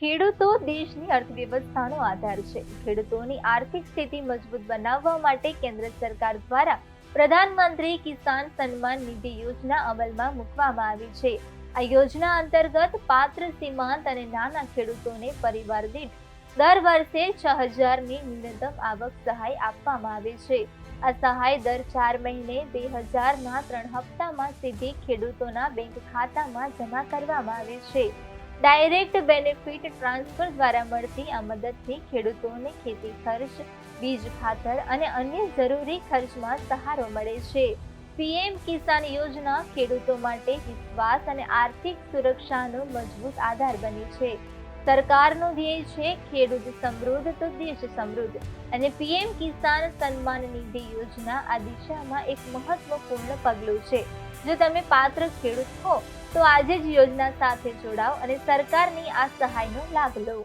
ખેડૂતો દેશની અર્થવ્યવસ્થાનો આધાર છે. ખેડૂતોની આર્થિક સ્થિતિ મજબૂત બનાવવા માટે કેન્દ્ર સરકાર દ્વારા પ્રધાનમંત્રી કિસાન સન્માન નિધિ યોજના અમલમાં મૂકવામાં આવી છે. આ યોજના અંતર્ગત પાત્ર સીમાંત અને નાના ખેડૂતોને પરિવાર દીઠ દર વર્ષે 6,000ની ન્યૂનતમ આવક સહાય આપવામાં આવે છે. આ સહાય દર 4 મહિને 2,000ના 3 હપ્તામાં સીધી ખેડૂતોના બેંક ખાતામાં જમા કરવામાં આવે છે. ડાયરેક્ટ બેનિફિટ ટ્રાન્સફર દ્વારા મળતી આ મદદથી ખેડૂતોને ખેતી ખર્ચ, બીજ ખાતર અને અન્ય જરૂરી ખર્ચમાં સહારો મળે છે. પીએમ કિસાન યોજના ખેડૂતો માટે વિશ્વાસ અને આર્થિક સુરક્ષાનો મજબૂત આધાર બની છે. સરકારનું ધ્યેય છે ખેડૂત સમૃદ્ધ તો દેશ સમૃદ્ધ, અને પીએમ કિસાન સન્માન નિધિ યોજના આ દિશામાં એક મહત્વપૂર્ણ પગલું છે. જો તમે પાત્ર ખેડૂત હો તો આજે જ યોજના સાથે જોડાઓ અને સરકારની આ સહાયનો લાભ લો.